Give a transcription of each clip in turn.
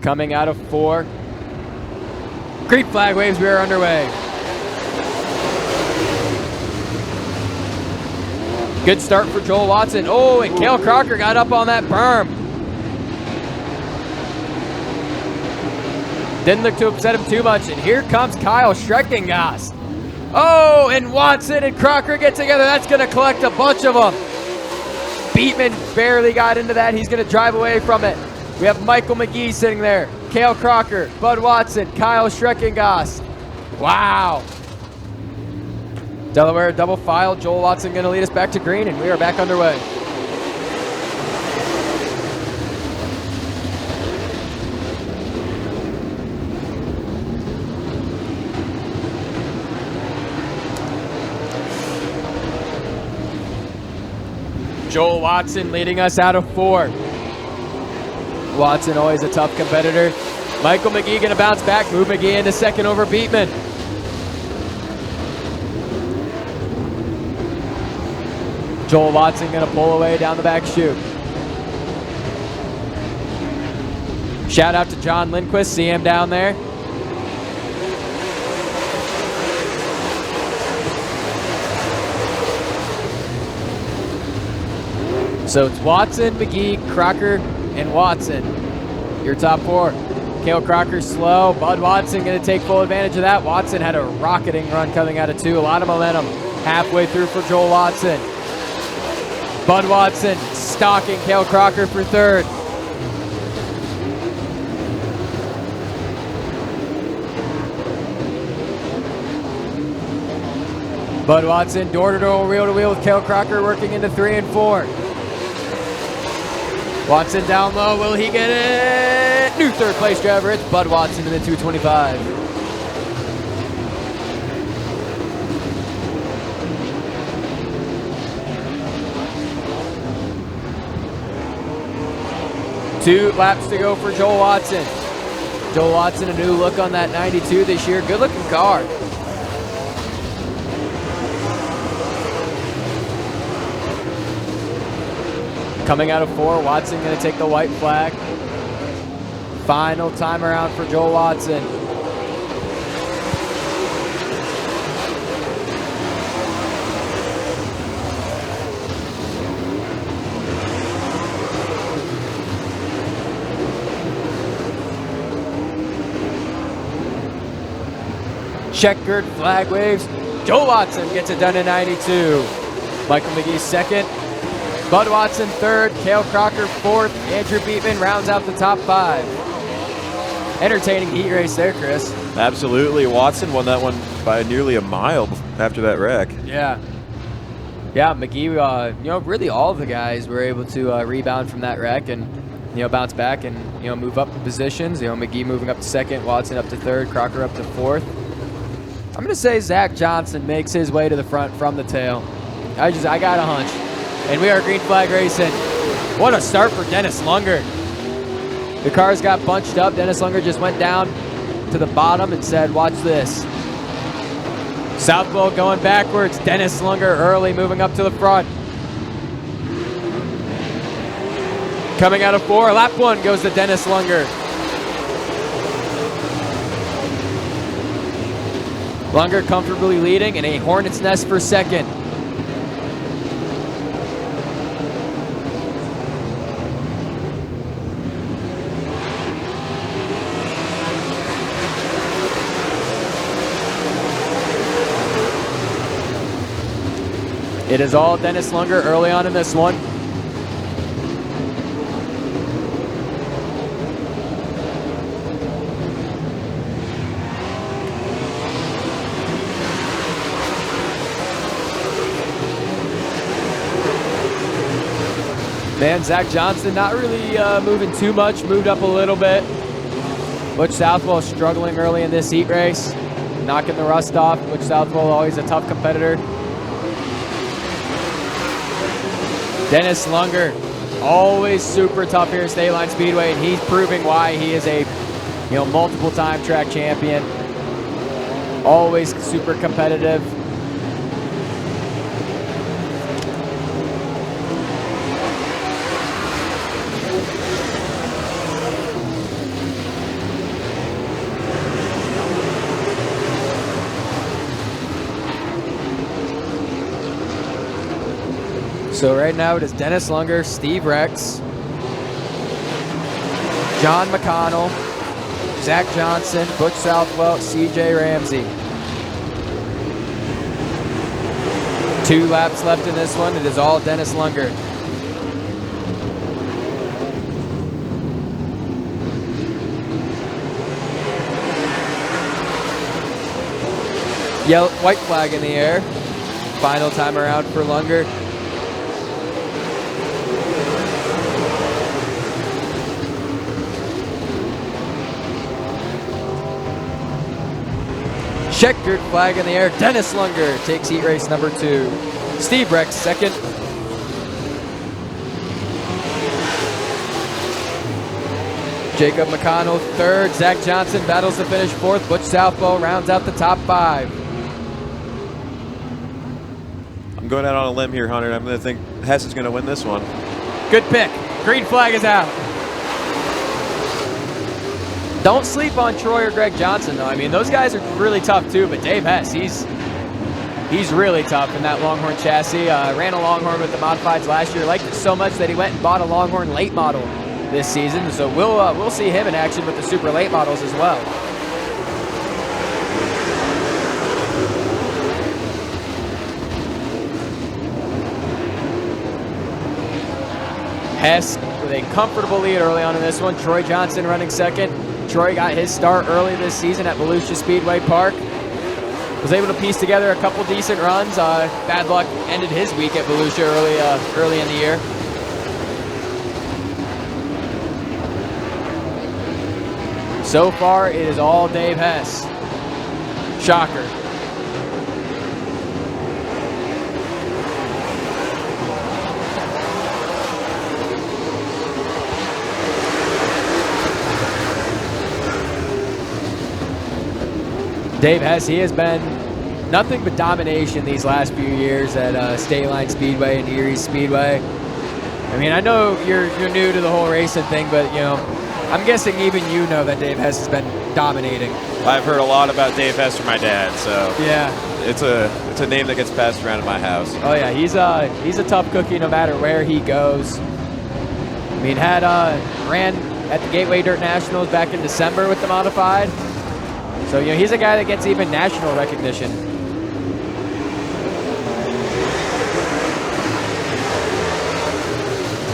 Coming out of 4. Green flag waves, we are underway. Good start for Joel Watson. Oh, and Cale Crocker got up on that berm. Didn't look to upset him too much, and here comes Kyle Schreckengast. Oh, and Watson and Crocker get together. That's going to collect a bunch of them. Beatman barely got into that. He's going to drive away from it. We have Michael McGee sitting there. Cale Crocker, Bud Watson, Kyle Schreckengast. Wow. Delaware double file. Joel Watson going to lead us back to green, and we are back underway. Joel Watson leading us out of 4. Watson always a tough competitor. Michael McGee going to bounce back. Move McGee into second over Beatman. Joel Watson going to pull away down the back chute. Shout out to John Lindquist. See him down there. So it's Watson, McGee, Crocker, and Watson. Your top 4. Cale Crocker slow. Bud Watson going to take full advantage of that. Watson had a rocketing run coming out of 2. A lot of momentum halfway through for Joel Watson. Bud Watson stalking Cale Crocker for 3rd. Bud Watson door-to-door, wheel-to-wheel with Cale Crocker working into 3 and 4. Watson down low, will he get it? New 3rd place driver, it's Bud Watson in the 225. Two laps to go for Joel Watson. Joel Watson, a new look on that 92 this year. Good looking car. Coming out of 4, Watson going to take the white flag. Final time around for Joel Watson. Checkered flag waves. Joel Watson gets it done in 92. Michael McGee 2nd. Bud Watson 3rd, Cale Crocker 4th, Andrew Beatman rounds out the top 5. Entertaining heat race there, Chris. Absolutely. Watson won that one by nearly a mile after that wreck. Yeah. Yeah, McGee, really all of the guys were able to rebound from that wreck and, bounce back and, move up the positions. McGee moving up to 2nd, Watson up to 3rd, Crocker up to 4th. I'm going to say Zach Johnson makes his way to the front from the tail. I got a hunch. And we are green flag racing. What a start for Dennis Lunger. The cars got bunched up. Dennis Lunger just went down to the bottom and said, watch this. Southwell going backwards. Dennis Lunger early, moving up to the front. Coming out of 4, lap 1 goes to Dennis Lunger. Lunger comfortably leading and a hornet's nest for 2nd. It is all Dennis Lunger early on in this one. Man, Zach Johnson not really moving too much, moved up a little bit. Butch Southwell struggling early in this heat race, knocking the rust off. Butch Southwell always a tough competitor. Dennis Lunger, always super tough here at Stateline Speedway, and he's proving why he is a multiple-time track champion. Always super competitive. So right now it is Dennis Lunger, Steve Rex, John McConnell, Zach Johnson, Butch Southwell, CJ Ramsey. 2 laps left in this one. It is all Dennis Lunger. White flag in the air. Final time around for Lunger. Checkered flag in the air. Dennis Lunger takes heat race number 2. Steve Rex second. Jacob McConnell third. Zach Johnson battles to finish 4th. Butch Southwell rounds out the top 5. I'm going out on a limb here, Hunter. I'm going to think Hess is going to win this one. Good pick. Green flag is out. Don't sleep on Troy or Greg Johnson, though. I mean, those guys are really tough, too. But Dave Hess, he's really tough in that Longhorn chassis. Ran a Longhorn with the Modifieds last year. Liked it so much that he went and bought a Longhorn late model this season. So we'll see him in action with the super late models as well. Hess with a comfortable lead early on in this one. Troy Johnson running second. Troy got his start early this season at Volusia Speedway Park. Was able to piece together a couple decent runs. Bad luck ended his week at Volusia early in the year. So far, it is all Dave Hess. Shocker. Dave Hess, he has been nothing but domination these last few years at Stateline Speedway and Erie Speedway. I mean, I know you're new to the whole racing thing, but you know, I'm guessing even you know that Dave Hess has been dominating. I've heard a lot about Dave Hess from my dad, so yeah, it's a name that gets passed around in my house. Oh yeah, he's a tough cookie no matter where he goes. I mean, ran at the Gateway Dirt Nationals back in December with the Modified. So, you know, he's a guy that gets even national recognition.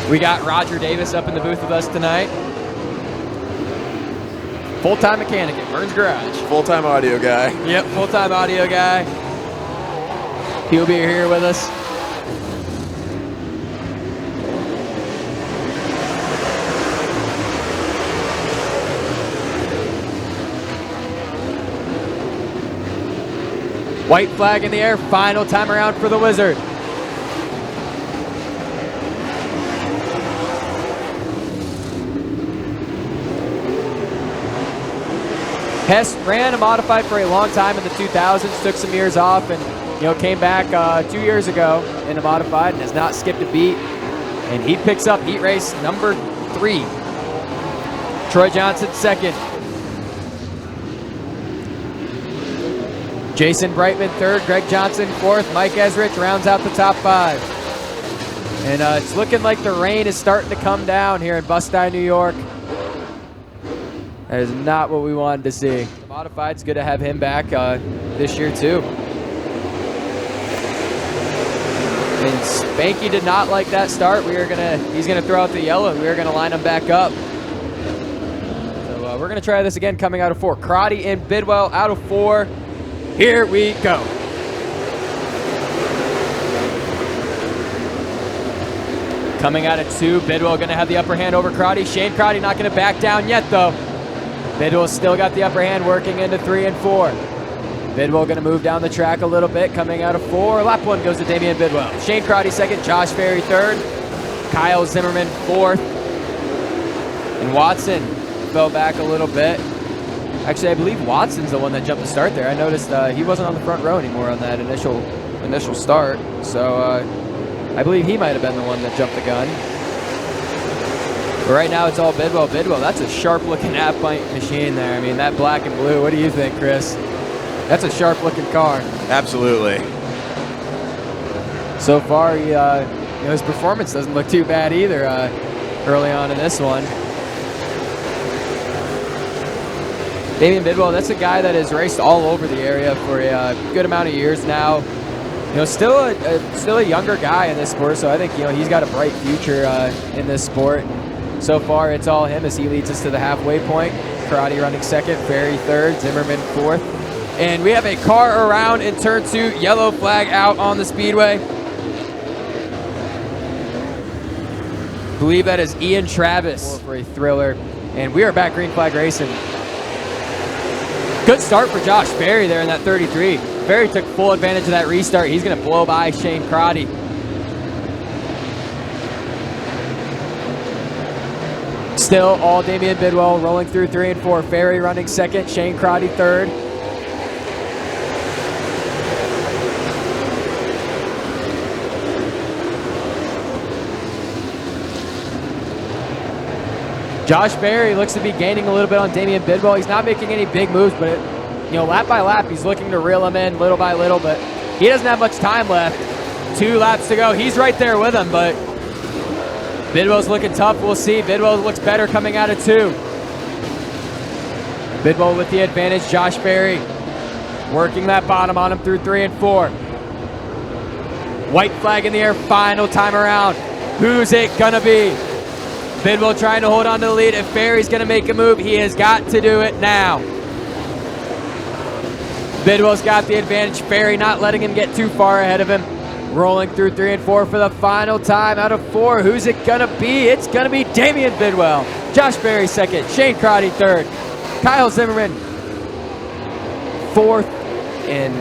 We got Roger Davis up in the booth with us tonight. Full-time mechanic at Burns Garage. Full-time audio guy. Yep, full-time audio guy. He'll be here with us. White flag in the air, final time around for the Wizard. Hess ran a Modified for a long time in the 2000s, took some years off, and came back 2 years ago in a Modified and has not skipped a beat. And he picks up heat race number 3. Troy Johnson second. Jason Brightman third, Greg Johnson 4th, Mike Ezrich rounds out the top 5. And it's looking like the rain is starting to come down here in Busti, New York. That is not what we wanted to see. The Modified's good to have him back this year too. And Spanky did not like that start. He's gonna throw out the yellow, and we're gonna line him back up. So we're gonna try this again coming out of 4. Crotty and Bidwell out of 4. Here we go. Coming out of 2, Bidwell going to have the upper hand over Crotty. Shane Crotty not going to back down yet, though. Bidwell still got the upper hand working into 3 and 4. Bidwell going to move down the track a little bit, coming out of 4. Lap 1 goes to Damian Bidwell. Shane Crotty second, Josh Ferry third, Kyle Zimmerman 4th. And Watson fell back a little bit. Actually, I believe Watson's the one that jumped the start there. I noticed he wasn't on the front row anymore on that initial start. So I believe he might have been the one that jumped the gun. But right now it's all Bidwell. Bidwell, that's a sharp-looking half-pint machine there. I mean, that black and blue. What do you think, Chris? That's a sharp-looking car. Absolutely. So far, his performance doesn't look too bad either early on in this one. Damian Bidwell, that's a guy that has raced all over the area for a good amount of years now. Still a younger guy in this sport, so I think he's got a bright future in this sport. So far, it's all him as he leads us to the halfway point. Karate running second, Ferry third, Zimmerman fourth. And we have a car around in turn 2, yellow flag out on the speedway. I believe that is Ian Travis for a thriller. And we are back green flag racing. Good start for Josh Ferry there in that 33. Ferry took full advantage of that restart. He's going to blow by Shane Crotty. Still all Damian Bidwell rolling through 3 and 4. Ferry running second, Shane Crotty third. Josh Ferry looks to be gaining a little bit on Damian Bidwell. He's not making any big moves, but lap by lap, he's looking to reel him in little by little, but he doesn't have much time left. 2 laps to go. He's right there with him, but Bidwell's looking tough. We'll see. Bidwell looks better coming out of 2. Bidwell with the advantage. Josh Ferry working that bottom on him through 3 and 4. White flag in the air, final time around. Who's it gonna be? Bidwell trying to hold on to the lead. If Ferry's gonna make a move, he has got to do it now. Bidwell's got the advantage. Ferry not letting him get too far ahead of him. Rolling through 3 and 4 for the final time out of 4. Who's it gonna be? It's gonna be Damian Bidwell. Josh Ferry second, Shane Crotty third, Kyle Zimmerman fourth, and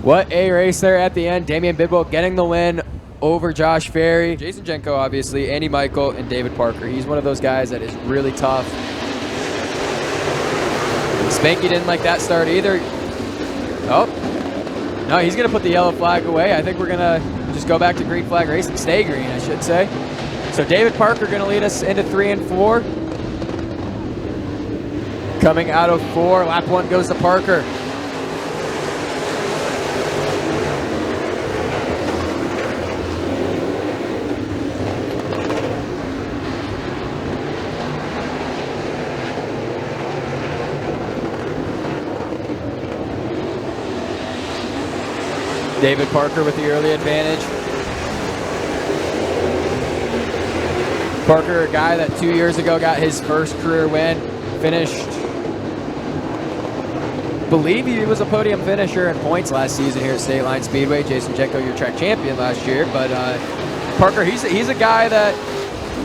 what a race there at the end. Damian Bidwell getting the win over Josh Ferry. Jason Jenko, obviously, Andy Michael, and David Parker. He's one of those guys that is really tough. Spanky didn't like that start either. Oh, no, he's gonna put the yellow flag away. I think we're gonna just go back to green flag racing, stay green, I should say. So David Parker gonna lead us into 3 and 4. Coming out of 4, lap 1 goes to Parker. David Parker with the early advantage. Parker, a guy that 2 years ago got his first career win, finished, believe he was a podium finisher in points last season here at Stateline Speedway. Jason Jenko, your track champion last year, but Parker, he's a guy that,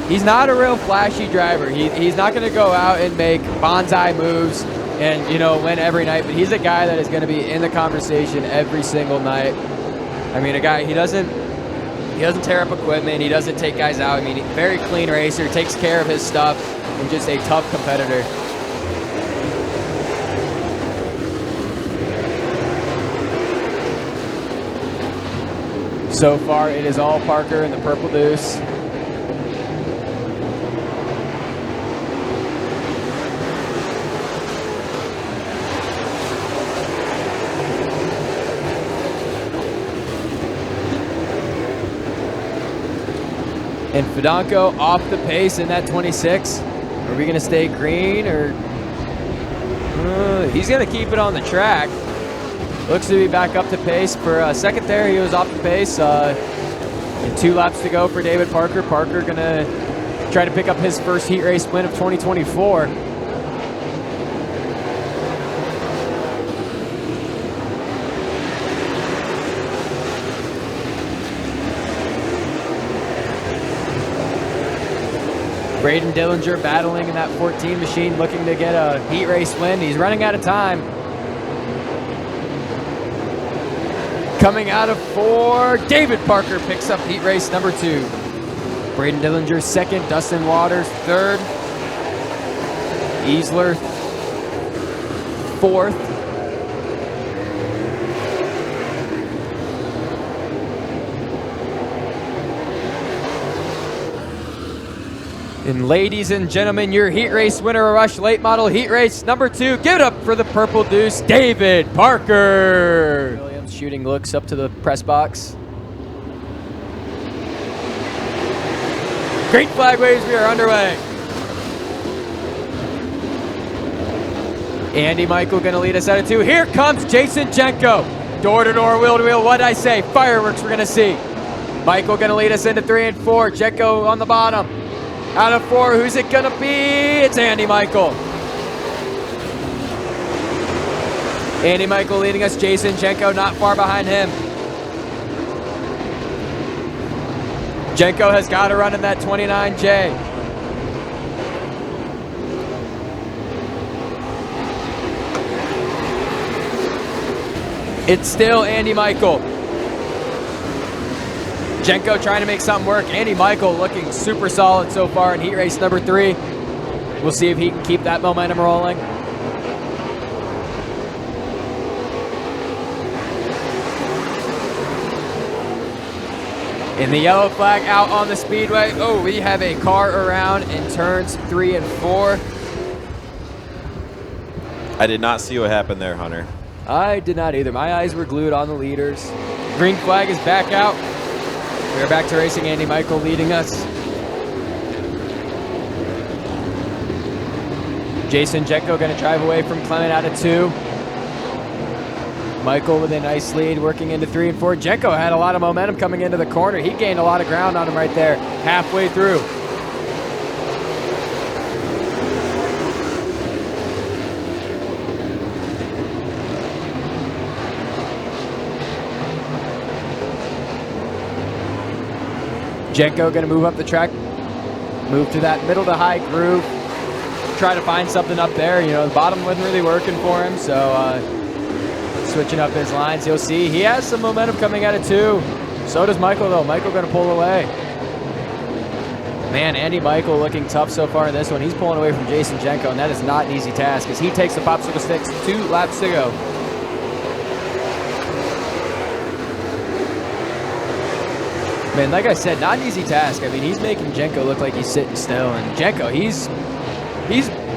he's not a real flashy driver. He's not going to go out and make bonsai moves and win every night, but he's a guy that is going to be in the conversation every single night. I mean, a guy, he doesn't tear up equipment, he doesn't take guys out. I mean, very clean racer, takes care of his stuff, and just a tough competitor. So far, it is all Parker in the Purple Deuce. And Fidanco off the pace in that 26. Are we going to stay green or? He's going to keep it on the track. Looks to be back up to pace. For a second there, he was off the pace. And 2 laps to go for David Parker. Parker going to try to pick up his first heat race win of 2024. Braden Dillinger battling in that 14 machine, looking to get a heat race win. He's running out of time. Coming out of 4, David Parker picks up heat race number 2. Braden Dillinger second, Dustin Waters third, Easler fourth. And ladies and gentlemen, your heat race winner of Rush Late Model Heat Race number 2. Give it up for the Purple Deuce, David Parker. Williams shooting looks up to the press box. Green flag waves, we are underway. Andy Michael gonna lead us out of 2. Here comes Jason Jenko. Door to door, wheel to wheel, what'd I say? Fireworks we're gonna see. Michael gonna lead us into 3 and 4. Jenko on the bottom. Out of 4, who's it gonna be? It's Andy Michael. Andy Michael leading us, Jason Jenko not far behind him. Jenko has got to run in that 29J. It's still Andy Michael. Jenko trying to make something work. Andy Michael looking super solid so far in heat race number 3. We'll see if he can keep that momentum rolling. And the yellow flag out on the speedway. Oh, we have a car around in turns 3 and 4. I did not see what happened there, Hunter. I did not either. My eyes were glued on the leaders. Green flag is back out. We are back to racing. Andy Michael leading us. Jason Jenko going to drive away from Clement out of 2. Michael with a nice lead working into 3 and 4. Jenko had a lot of momentum coming into the corner. He gained a lot of ground on him right there halfway through. Jenko gonna move up the track, move to that middle to high groove, try to find something up there. You know, the bottom wasn't really working for him, so switching up his lines. You'll see he has some momentum coming out of 2. So does Michael though. Michael gonna pull away. Man, Andy Michael looking tough so far in this one. He's pulling away from Jason Jenko, and that is not an easy task as he takes the popsicle sticks. 2 laps to go. Man, like I said, not an easy task. I mean, he's making Jenko look like he's sitting still. And Jenko, he's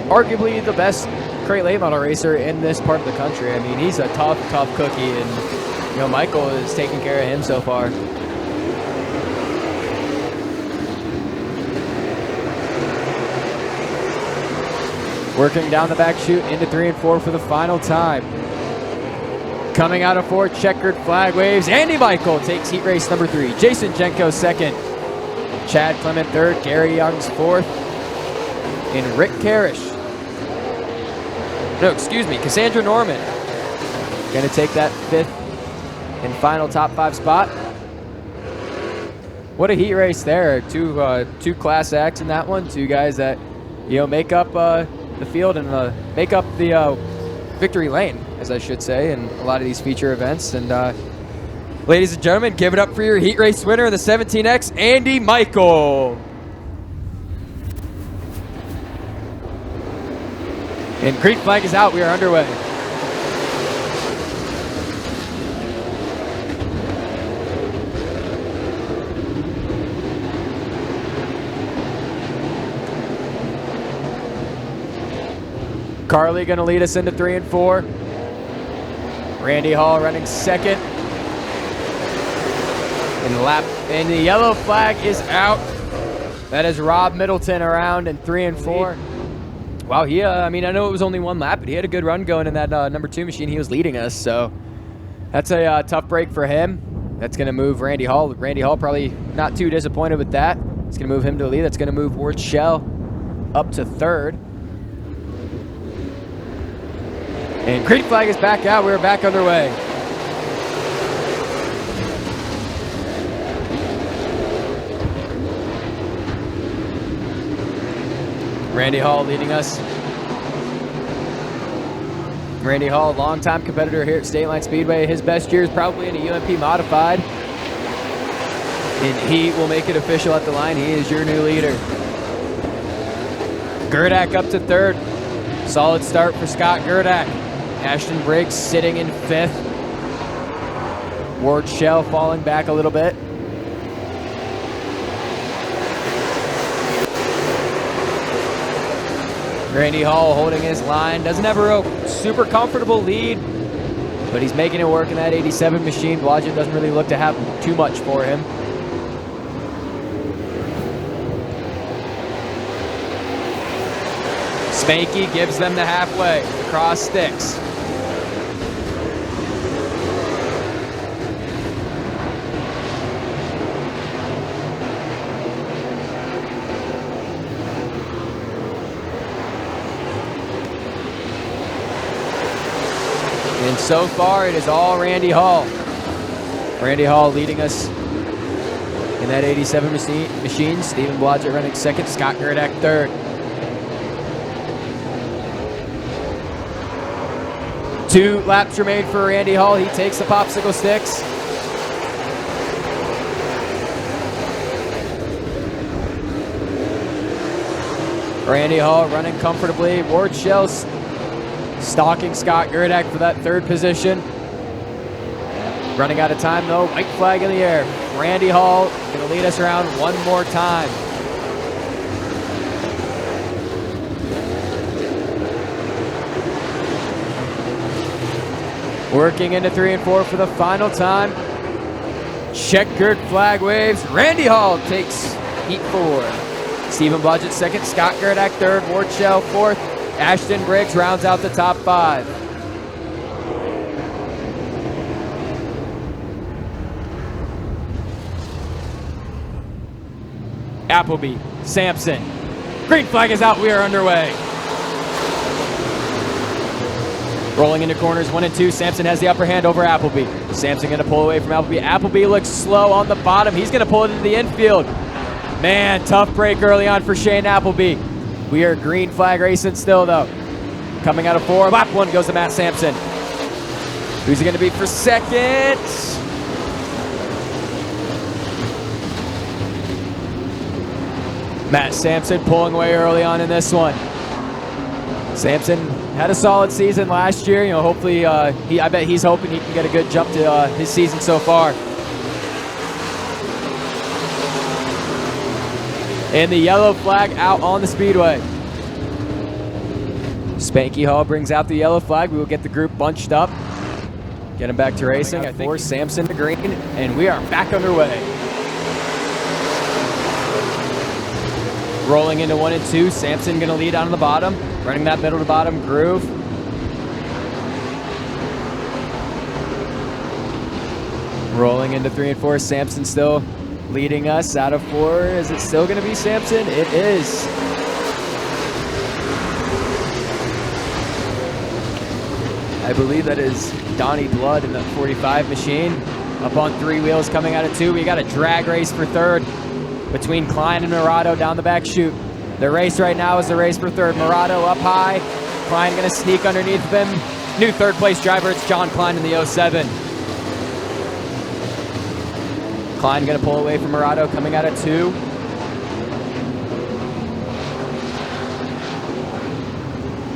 arguably the best crate late model racer in this part of the country. I mean, he's a tough cookie. And, you know, Michael is taking care of him so far. Working down the back chute into 3 and 4 for the final time. Coming out of 4, checkered flag waves. Andy Michael takes heat race number 3. Jason Jenko 2nd. Chad Clement 3rd. Gary Young's 4th. And Rick Karish. No, excuse me, Cassandra Norman. Gonna take that 5th and final top 5 spot. What a heat race there. Two class acts in that one. 2 guys that, you know, make up the field and make up the victory lane, as I should say, in a lot of these feature events. And ladies and gentlemen, give it up for your heat race winner of the 17X, Andy Michael. And green flag is out. We are underway. Carly going to lead us into 3 and 4. Randy Hall running 2nd. And the yellow flag is out. That is Rob Middleton around in 3 and 4. Wow, I mean, I know it was only 1 lap, but he had a good run going in that number 2 machine. He was leading us, so that's a tough break for him. That's going to move Randy Hall. Randy Hall probably not too disappointed with that. It's going to move him to the lead. That's going to move Ward Shell up to 3rd. And green flag is back out. We're back underway. Randy Hall leading us. Randy Hall, longtime competitor here at Stateline Speedway. His best year is probably in a UMP Modified. And he will make it official at the line. He is your new leader. Gerdak up to 3rd. Solid start for Scott Gerdak. Ashton Briggs sitting in 5th. Ward Shell falling back a little bit. Randy Hall holding his line. Doesn't have a real super comfortable lead, but he's making it work in that 87 machine. Blodgett doesn't really look to have too much for him. Spanky gives them the halfway, across sticks. And so far, it is all Randy Hall. Randy Hall leading us in that 87 machine. Stephen Blodgett running second, Scott Gerdak third. 2 laps remain for Randy Hall. He takes the popsicle sticks. Randy Hall running comfortably. Ward Shell stalking Scott Gerdak for that third position. Running out of time though, white flag in the air. Randy Hall gonna lead us around one more time. Working into 3 and 4 for the final time. Checkered flag waves. Randy Hall takes heat 4. Stephen Blodgett second, Scott Gerdak third, Ward Shell fourth. Ashton Briggs rounds out the top 5. Appleby, Sampson. Green flag is out, we are underway. Rolling into corners 1 and 2, Sampson has the upper hand over Appleby. Sampson gonna pull away from Appleby. Appleby looks slow on the bottom. He's gonna pull it into the infield. Man, tough break early on for Shane Appleby. We are green flag racing still though. Coming out of 4, lap 1 goes to Matt Sampson. Who's he gonna be for second? Matt Sampson pulling away early on in this one. Sampson had a solid season last year. You know, hopefully, I bet he's hoping he can get a good jump to his season so far. And the yellow flag out on the speedway. Spanky Hall brings out the yellow flag. We will get the group bunched up. Get him back to racing. I think Sampson to green, and we are back underway. Rolling into 1 and 2, Sampson gonna lead on the bottom, running that middle to bottom groove. Rolling into 3 and 4, Sampson still leading us out of 4. Is it still gonna be Sampson? It is. I believe that is Donnie Blood in the 45 machine. Up on 3 wheels coming out of 2. We got a drag race for third between Klein and Murado down the back chute. The race right now is the race for third. Murado up high. Klein gonna sneak underneath them. New third place driver, it's John Klein in the 07. Klein gonna pull away from Murado coming out of 2.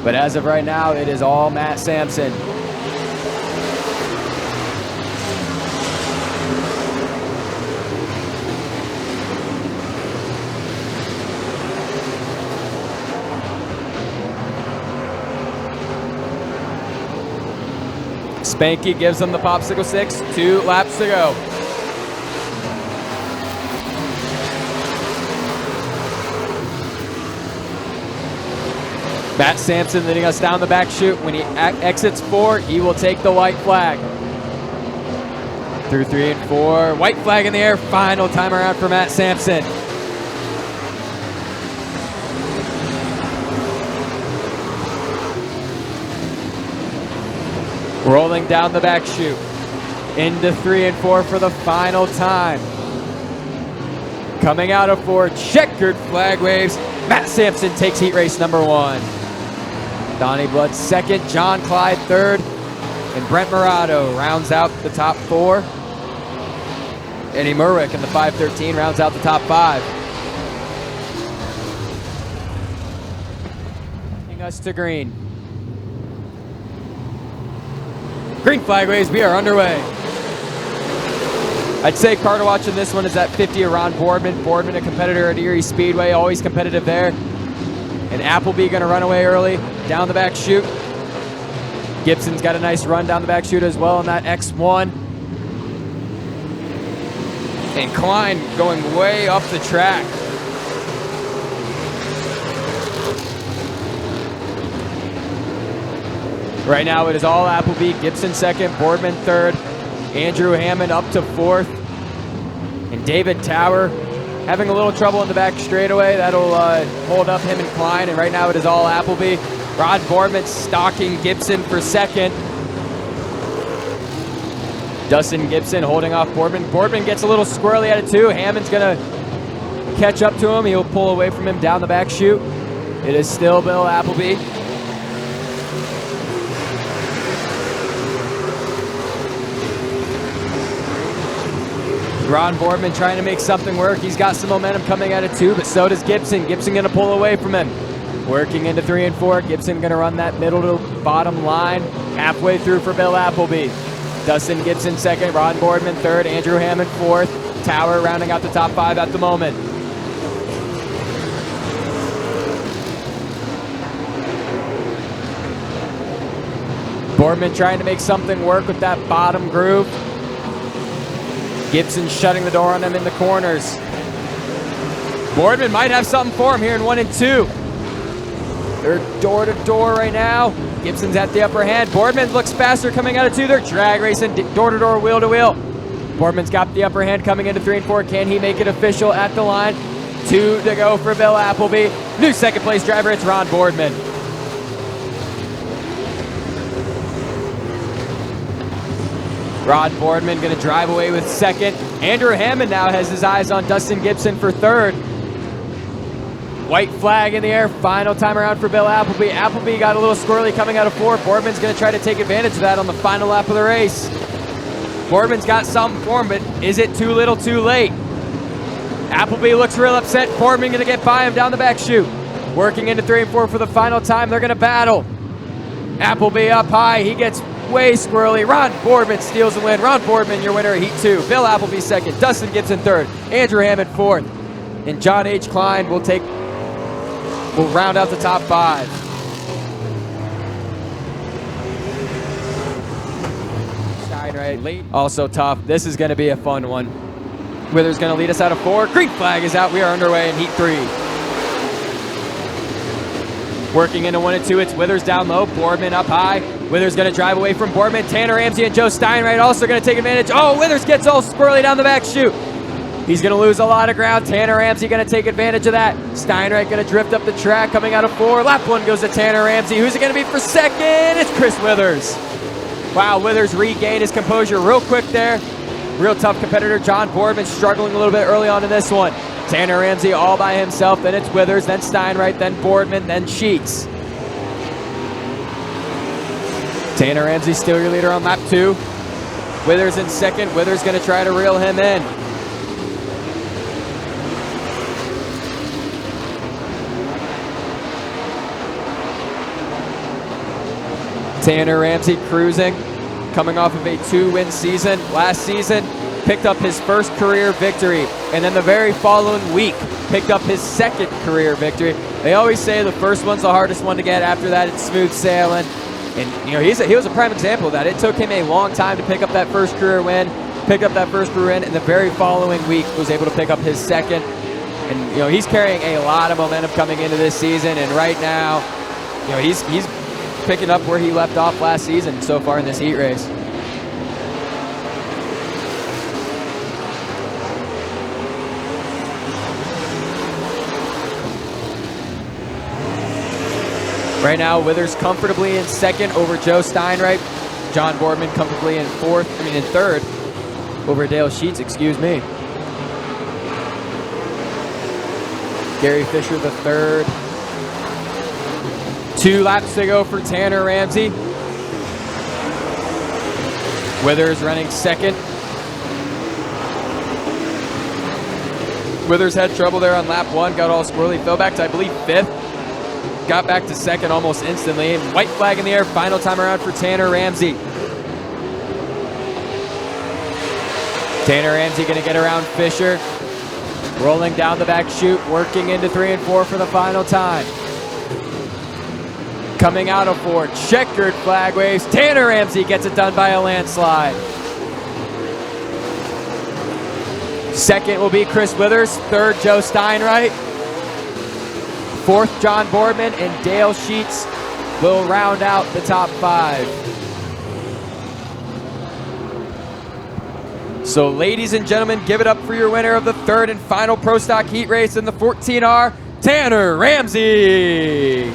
But as of right now, it is all Matt Sampson. Spanky gives them the popsicle sticks. 2 laps to go. Matt Sampson leading us down the back chute. When he exits 4, he will take the white flag. Through 3 and 4, white flag in the air. Final time around for Matt Sampson. Rolling down the back chute. Into 3 and 4 for the final time. Coming out of 4, checkered flag waves. Matt Sampson takes heat race number 1. Donnie Blood second, John Clyde third, and Brent Murado rounds out the top 4. Eddie Murwick in the 513 rounds out the top 5. Taking us to green. Green flag waves, we are underway. I'd say car to watch in this one is that 50 of Ron Boardman. Boardman, a competitor at Erie Speedway, always competitive there. and Appleby going to run away early down the back chute. Gibson's got a nice run down the back chute as well on that X1. And Klein going way up the track. Right now it is all Appleby, Gibson second, Boardman third, Andrew Hammond up to fourth, and David Tower having a little trouble in the back straightaway. That'll hold up him and Klein, and right now it is all Appleby. Rod Boardman stalking Gibson for second. Dustin Gibson holding off Boardman. Boardman gets a little squirrely at it too. Hammond's gonna catch up to him. He'll pull away from him down the back chute. It is still Bill Appleby. Ron Boardman trying to make something work. He's got some momentum coming at it too, but so does Gibson. Gibson gonna pull away from him. Working into 3 and 4. Gibson gonna run that middle to bottom line. Halfway through for Bill Appleby. Dustin Gibson second, Ron Boardman third, Andrew Hammond fourth. Tower rounding out the top 5 at the moment. Boardman trying to make something work with that bottom groove. Gibson shutting the door on them in the corners. Boardman might have something for him here in 1 and 2. They're door to door right now. Gibson's at the upper hand. Boardman looks faster coming out of 2. They're drag racing door to door, wheel to wheel. Boardman's got the upper hand coming into 3 and 4. Can he make it official at the line? 2 to go for Bill Appleby. New second place driver, it's Ron Boardman. Rod Boardman going to drive away with second. Andrew Hammond now has his eyes on Dustin Gibson for third. White flag in the air, final time around for Bill Appleby. Appleby got a little squirrely coming out of 4. Boardman's going to try to take advantage of that on the final lap of the race. Boardman's got something for him, but is it too little too late? Appleby looks real upset. Boardman going to get by him down the back chute. Working into 3 and 4 for the final time. They're going to battle. Appleby up high. He gets way squirrely. Ron Boardman steals the win. Ron Boardman, your winner of Heat 2. Bill Appleby second. Dustin Gibson third. Andrew Hammond fourth. And John H. Klein will round out the top 5. Steinright late. Also tough. This is going to be a fun one. Withers going to lead us out of 4. Green flag is out. We are underway in Heat 3. Working into 1 and 2, it's Withers down low, Boardman up high. Withers going to drive away from Boardman. Tanner Ramsey and Joe Steinright also going to take advantage. Oh, Withers gets all squirrely down the back chute. He's going to lose a lot of ground. Tanner Ramsey going to take advantage of that. Steinright going to drift up the track coming out of 4. Lap 1 goes to Tanner Ramsey. Who's it going to be for second? It's Chris Withers. Wow, Withers regained his composure real quick there. Real tough competitor. John Boardman struggling a little bit early on in this one. Tanner Ramsey all by himself, then it's Withers, then Steinright, then Boardman, then Sheets. Tanner Ramsey still your leader on lap 2. Withers in second. Withers going to try to reel him in. Tanner Ramsey cruising, coming off of a 2-win season. Last season, picked up his first career victory, and then the very following week, picked up his second career victory. They always say the first one's the hardest one to get. After that, it's smooth sailing. And you know, he was a prime example of that. It took him a long time to pick up that first career win, and the very following week was able to pick up his second. And you know, he's carrying a lot of momentum coming into this season, and right now, you know, he's picking up where he left off last season so far in this heat race. Right now, Withers comfortably in second over Joe Steinright. John Boardman comfortably in third over Dale Sheets, excuse me. Gary Fisher the third. 2 laps to go for Tanner Ramsey. Withers running second. Withers had trouble there on lap 1, got all squirrely, fell back to, I believe, 5th. Got back to second almost instantly. And white flag in the air, final time around for Tanner Ramsey. Tanner Ramsey going to get around Fisher. Rolling down the back chute, working into 3 and 4 for the final time. Coming out of fourth, checkered flag waves. Tanner Ramsey gets it done by a landslide. Second will be Chris Withers. Third, Joe Steinwright. Fourth, John Boardman, and Dale Sheets will round out the top 5. So ladies and gentlemen, give it up for your winner of the third and final Pro Stock Heat Race in the 14R, Tanner Ramsey.